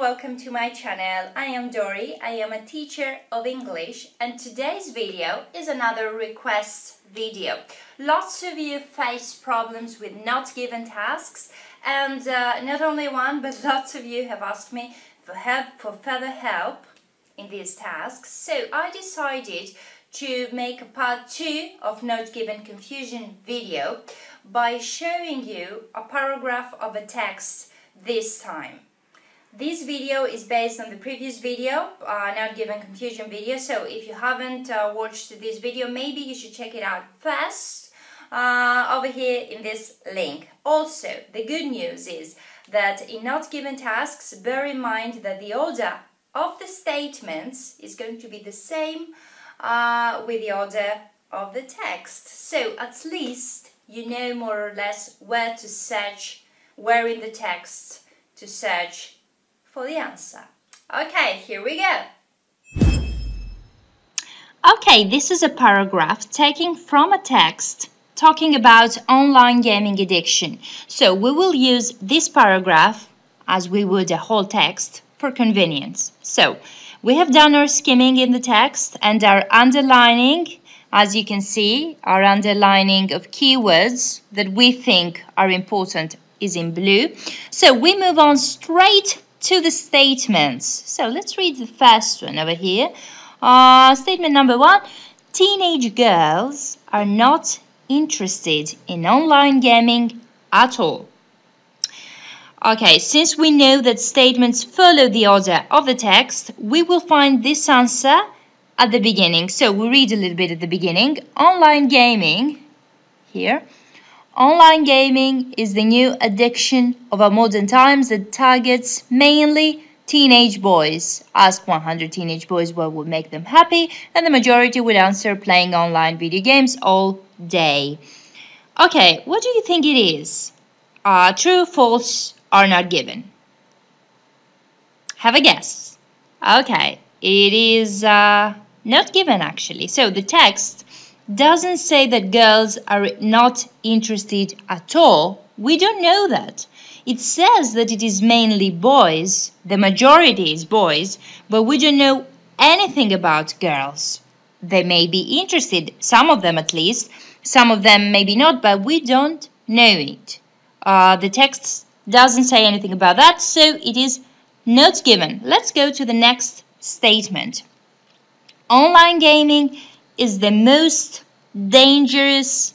welcome to my channel. I am Dory, I am a teacher of English, and today's video is another request video. Lots of you face problems with not given tasks, and not only one, but lots of you have asked me for further help in these tasks. So I decided to make a part 2 of Not Given Confusion video by showing you a paragraph of a text this time. This video is based on the previous video, Not Given Confusion video, so if you haven't watched this video, maybe you should check it out first over here in this link. Also, the good news is that in Not Given tasks, bear in mind that the order of the statements is going to be the same with the order of the text. So at least you know more or less where to search, where in the text to search for the answer. Okay, here we go. Okay, this is a paragraph taken from a text talking about online gaming addiction. So we will use this paragraph as we would a whole text for convenience. So we have done our skimming in the text and our underlining, as you can see, our underlining of keywords that we think are important is in blue. So we move on straight to the statements. So let's read the first one over here. Statement number 1, teenage girls are not interested in online gaming at all. Okay, since we know that statements follow the order of the text, we will find this answer at the beginning. So we read a little bit at the beginning. Online gaming, here. Online gaming is the new addiction of our modern times that targets mainly teenage boys. Ask 100 teenage boys what would make them happy, and the majority would answer playing online video games all day. Okay, what do you think it is? True, false, or not given? Have a guess. Okay, it is not given actually. So the text doesn't say that girls are not interested at all. We don't know that. It says that it is mainly boys, the majority is boys, but we don't know anything about girls. They may be interested, some of them at least, some of them maybe not, but we don't know it. The text doesn't say anything about that, so it is not given. Let's go to the next statement. Online gaming is the most dangerous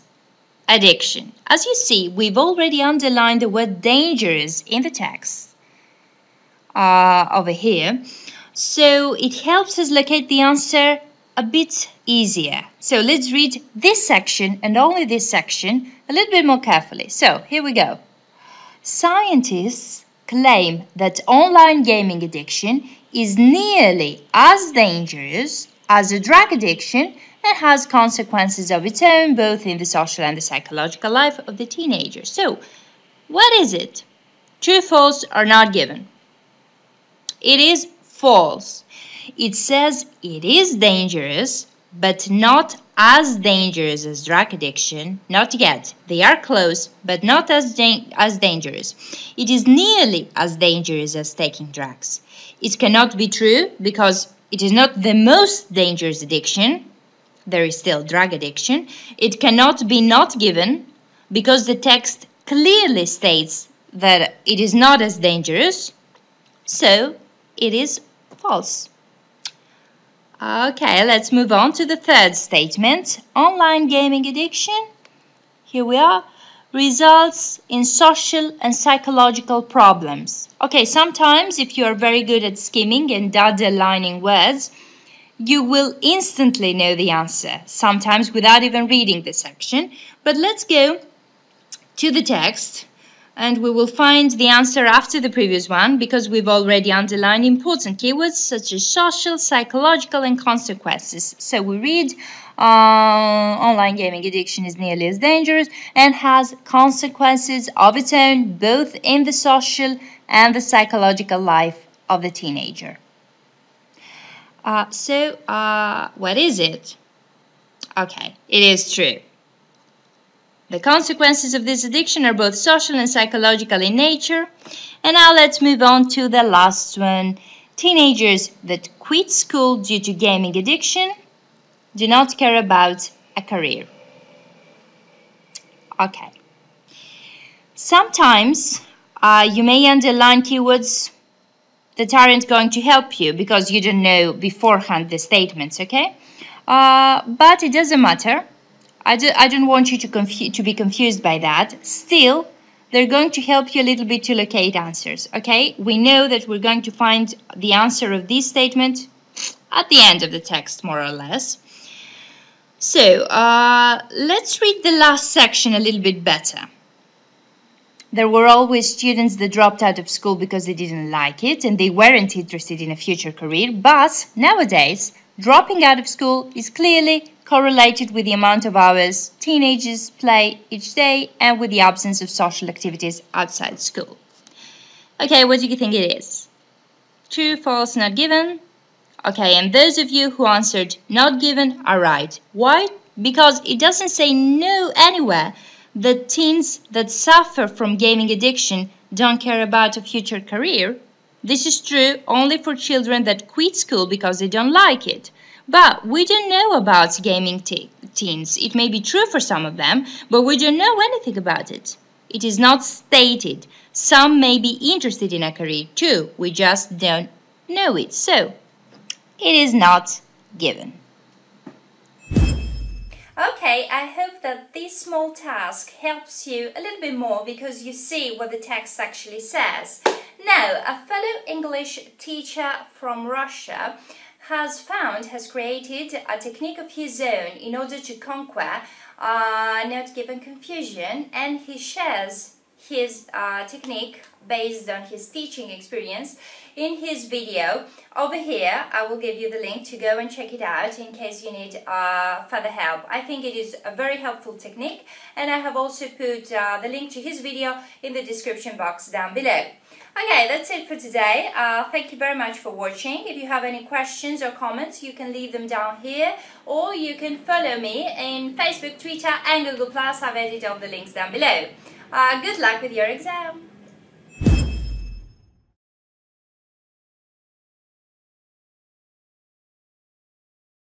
addiction. As you see, we've already underlined the word dangerous in the text over here. So it helps us locate the answer a bit easier. So let's read this section and only this section a little bit more carefully. So here we go. Scientists claim that online gaming addiction is nearly as dangerous as a drug addiction and has consequences of its own both in the social and the psychological life of the teenager. So, what is it? True, false, or not given? It is false. It says it is dangerous, but not as dangerous as drug addiction. Not yet. They are close, but not as dangerous. It is nearly as dangerous as taking drugs. It cannot be true because it is not the most dangerous addiction. There is still drug addiction. It cannot be not given because the text clearly states that it is not as dangerous. So it is false. Okay, let's move on to the third statement. Online gaming addiction, here we are, results in social and psychological problems. Okay, sometimes if you are very good at skimming and underlining words, you will instantly know the answer, sometimes without even reading the section. But let's go to the text and we will find the answer after the previous one because we've already underlined important keywords such as social, psychological, and consequences. So we read online gaming addiction is nearly as dangerous and has consequences of its own both in the social and the psychological life of the teenager. What is it? Okay, it is true. The consequences of this addiction are both social and psychological in nature. And now let's move on to the last one. Teenagers that quit school due to gaming addiction do not care about a career. Okay. Sometimes you may underline keywords that aren't going to help you because you don't know beforehand the statements, okay? But it doesn't matter. I don't want you to be confused by that. Still, they're going to help you a little bit to locate answers, okay? We know that we're going to find the answer of this statement at the end of the text, more or less. So, let's read the last section a little bit better. There were always students that dropped out of school because they didn't like it and they weren't interested in a future career, but nowadays, dropping out of school is clearly correlated with the amount of hours teenagers play each day and with the absence of social activities outside school. Okay, what do you think it is? True, false, not given? Okay, and those of you who answered not given are right. Why? Because it doesn't say no anywhere that teens that suffer from gaming addiction don't care about a future career. This is true only for children that quit school because they don't like it. But we don't know about gaming teens. It may be true for some of them, but we don't know anything about it. It is not stated. Some may be interested in a career too. We just don't know it. So, it is not given. Okay, I hope that this small task helps you a little bit more because you see what the text actually says. Now, a fellow English teacher from Russia has created a technique of his own in order to conquer not given confusion, and he shares his technique based on his teaching experience in his video. Over here, I will give you the link to go and check it out in case you need further help. I think it is a very helpful technique, and I have also put the link to his video in the description box down below. Okay, that's it for today. Thank you very much for watching. If you have any questions or comments, you can leave them down here, or you can follow me in Facebook, Twitter and Google+. I've added all the links down below. Good luck with your exam.